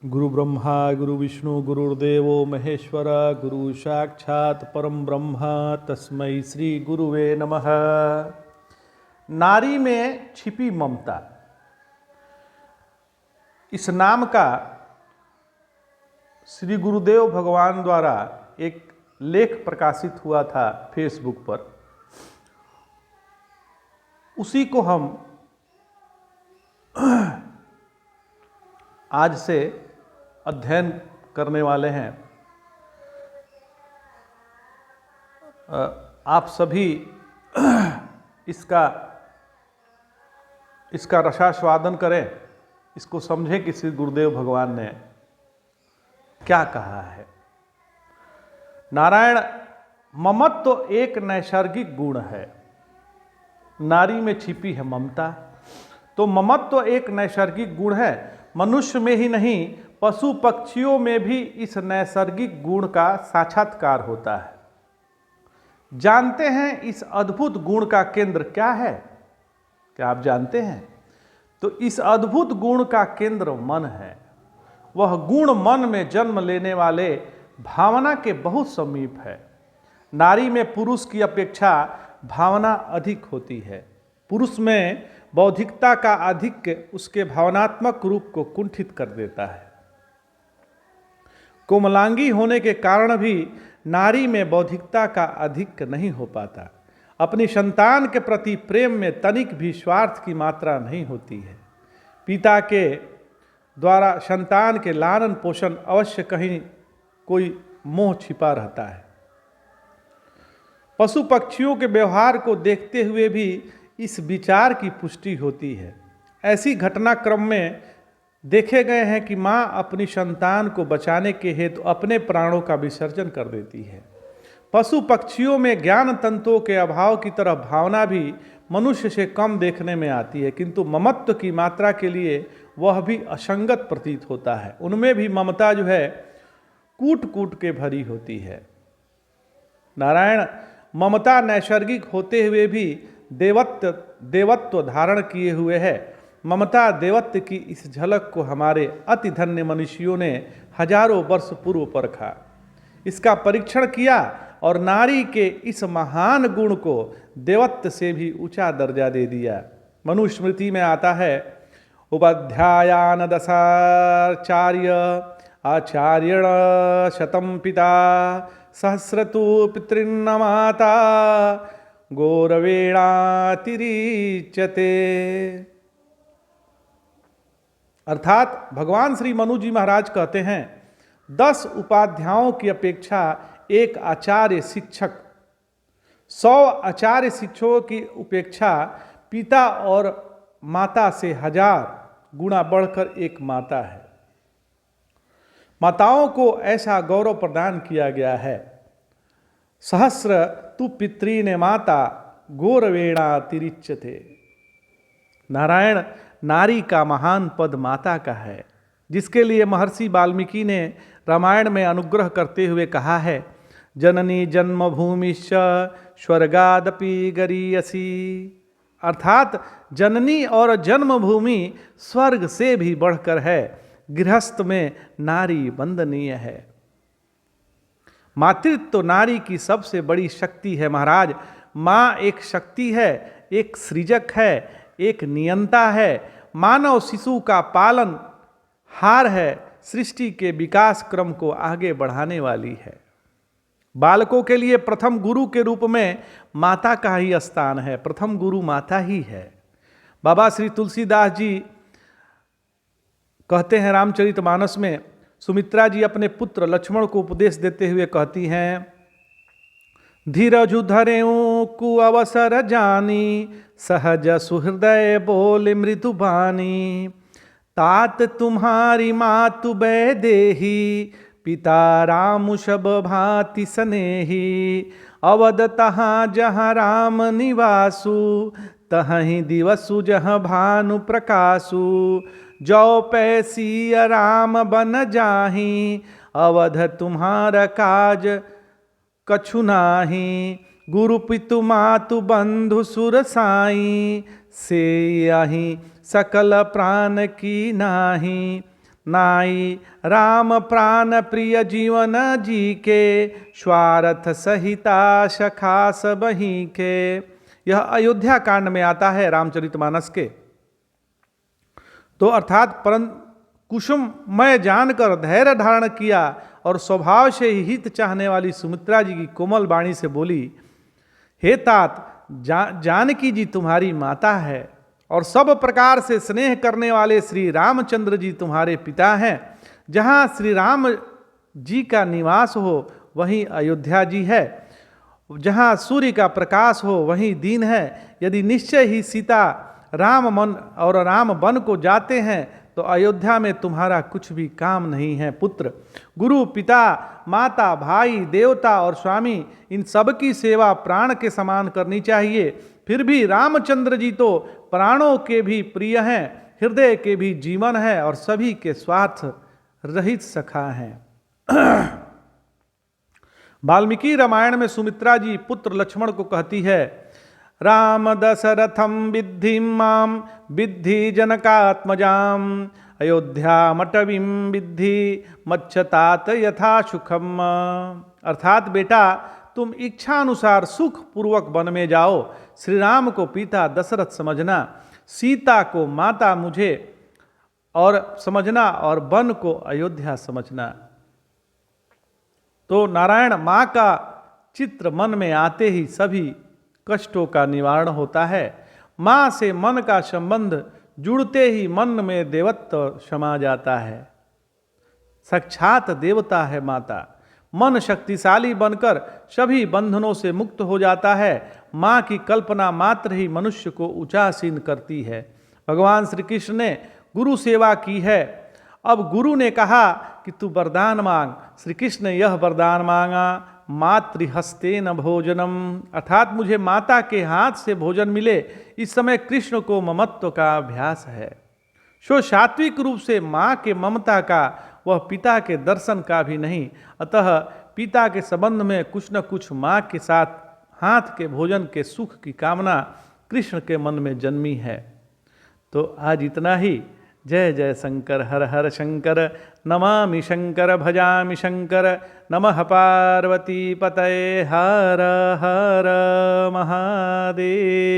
गुरु ब्रह्मा गुरु विष्णु गुरुर्देवो महेश्वर गुरु साक्षात परम ब्रह्म तस्मै श्री गुरुवे नमः। नारी में छिपी ममता, इस नाम का श्री गुरुदेव भगवान द्वारा एक लेख प्रकाशित हुआ था फेसबुक पर। उसी को हम आज से अध्ययन करने वाले हैं। आप सभी इसका रसास्वादन करें, इसको समझें कि श्री गुरुदेव भगवान ने क्या कहा है। नारायण, ममत्व एक नैसर्गिक गुण है। नारी में छिपी है ममता, तो ममत्व एक नैसर्गिक गुण है। मनुष्य में ही नहीं, पशु पक्षियों में भी इस नैसर्गिक गुण का साक्षात्कार होता है। जानते हैं इस अद्भुत गुण का केंद्र क्या है? क्या आप जानते हैं? तो इस अद्भुत गुण का केंद्र मन है। वह गुण मन में जन्म लेने वाले भावना के बहुत समीप है। नारी में पुरुष की अपेक्षा भावना अधिक होती है। पुरुष में बौद्धिकता का आधिक्य उसके भावनात्मक रूप को कुंठित कर देता है। कोमलांगी होने के कारण भी नारी में बौद्धिकता का आधिक्य नहीं हो पाता। अपनी संतान के प्रति प्रेम में तनिक भी स्वार्थ की मात्रा नहीं होती है। पिता के द्वारा संतान के लालन पोषण अवश्य कहीं कोई मोह छिपा रहता है। पशु पक्षियों के व्यवहार को देखते हुए भी इस विचार की पुष्टि होती है। ऐसी घटनाक्रम में देखे गए हैं कि माँ अपनी संतान को बचाने के हेतु अपने प्राणों का विसर्जन कर देती है। पशु पक्षियों में ज्ञान तंतुओं के अभाव की तरह भावना भी मनुष्य से कम देखने में आती है, किंतु ममत्व की मात्रा के लिए वह भी असंगत प्रतीत होता है। उनमें भी ममता जो है कूट कूट के भरी होती है। नारायण, ममता नैसर्गिक होते हुए भी देवत्व धारण किए हुए है। ममता देवत्व की इस झलक को हमारे अति धन्य मनुष्यों ने हजारों वर्ष पूर्व परखा, इसका परीक्षण किया और नारी के इस महान गुण को देवत्व से भी ऊंचा दर्जा दे दिया। मनुस्मृति में आता है, उपाध्यायान दशाचार्य आचार्यण शतम पिता सहस्रतु पितृन्न माता गौरवेणातिरीच्यते। अर्थात भगवान श्री मनु जी महाराज कहते हैं, 10 उपाध्यायों की अपेक्षा एक आचार्य शिक्षक, 100 आचार्य शिक्षकों की उपेक्षा पिता और माता से 1000 गुना बढ़कर एक माता है। माताओं को ऐसा गौरव प्रदान किया गया है। सहस्र तु पितृने माता गौरवेणा तिरिच्यते। नारायण, नारी का महान पद माता का है, जिसके लिए महर्षि वाल्मीकि ने रामायण में अनुग्रह करते हुए कहा है, जननी जन्मभूमिश्च स्वर्गादपि गरीयसी। अर्थात जननी और जन्मभूमि स्वर्ग से भी बढ़कर है। गृहस्थ में नारी वंदनीय है। मातृत्व तो नारी की सबसे बड़ी शक्ति है महाराज। माँ एक शक्ति है, एक सृजक है, एक नियंता है, मानव शिशु का पालन हार है, सृष्टि के विकास क्रम को आगे बढ़ाने वाली है। बालकों के लिए प्रथम गुरु के रूप में माता का ही स्थान है। प्रथम गुरु माता ही है। बाबा श्री तुलसीदास जी कहते हैं रामचरितमानस में, सुमित्रा जी अपने पुत्र लक्ष्मण को उपदेश देते हुए कहती हैं, धीरजु धरेऊ कु अवसर जानी सहज सुहृदय बोले मृदु बानी। तात तुम्हारी मातु वैदेही पिता राम शब भांति स्नेही। अवध तहाँ जहाँ राम निवासु तहीं दिवसु जहाँ भानु प्रकाशु। जो पैसी राम बन जाही अवध तुम्हारा काज कछु नाही। गुरु पितु मातु बंधु सुर साई से यही सकल प्राण की नाही। नाई राम प्राण प्रिय जीवन जी के, स्वार्थ सहिता सखा सबही के। यह अयोध्या कांड में आता है रामचरितमानस के। तो अर्थात कुसुम मैं जानकर धैर्य धारण किया और स्वभाव से ही हित चाहने वाली सुमित्रा जी की कोमल वाणी से बोली, हे तात, जानकी जी तुम्हारी माता है और सब प्रकार से स्नेह करने वाले श्री रामचंद्र जी तुम्हारे पिता हैं। जहाँ श्री राम जी का निवास हो वहीं अयोध्या जी है, जहाँ सूर्य का प्रकाश हो वहीं दीन है। यदि निश्चय ही सीता राम मन और राम वन को जाते हैं तो अयोध्या में तुम्हारा कुछ भी काम नहीं है। पुत्र, गुरु, पिता, माता, भाई, देवता और स्वामी, इन सब की सेवा प्राण के समान करनी चाहिए। फिर भी रामचंद्र जी तो प्राणों के भी प्रिय हैं, हृदय के भी जीवन है और सभी के स्वार्थ रहित सखा हैं। वाल्मीकि रामायण में सुमित्रा जी पुत्र लक्ष्मण को कहती है, राम दशरथम विद्धि माम विद्धि जनकात्मजाम, अयोध्या मटवीम विद्धि मच्छतात यथा सुखम। अर्थात बेटा, तुम इच्छा अनुसार सुख पूर्वक वन में जाओ। श्री राम को पिता दशरथ समझना, सीता को माता मुझे और समझना और वन को अयोध्या समझना। तो नारायण माँ का चित्र मन में आते ही सभी कष्टों का निवारण होता है। माँ से मन का संबंध जुड़ते ही मन में देवत्व समा जाता है। साक्षात देवता है माता। मन शक्तिशाली बनकर सभी बंधनों से मुक्त हो जाता है। माँ की कल्पना मात्र ही मनुष्य को उचासीन करती है। भगवान श्री कृष्ण ने गुरु सेवा की है। अब गुरु ने कहा कि तू वरदान मांग। श्री कृष्ण ने यह वरदान मांगा, मातृहस्तेन भोजनम, अर्थात मुझे माता के हाथ से भोजन मिले। इस समय कृष्ण को ममत्व का अभ्यास है। सो सात्विक रूप से माँ के ममता का, वह पिता के दर्शन का भी नहीं। अतः पिता के संबंध में कुछ न कुछ माँ के साथ हाथ के भोजन के सुख की कामना कृष्ण के मन में जन्मी है। तो आज इतना ही। जय जय शंकर, हर हर शंकर, नमामि शंकर, भजामि शंकर। नमः पार्वती पतये, हर हर महादेव।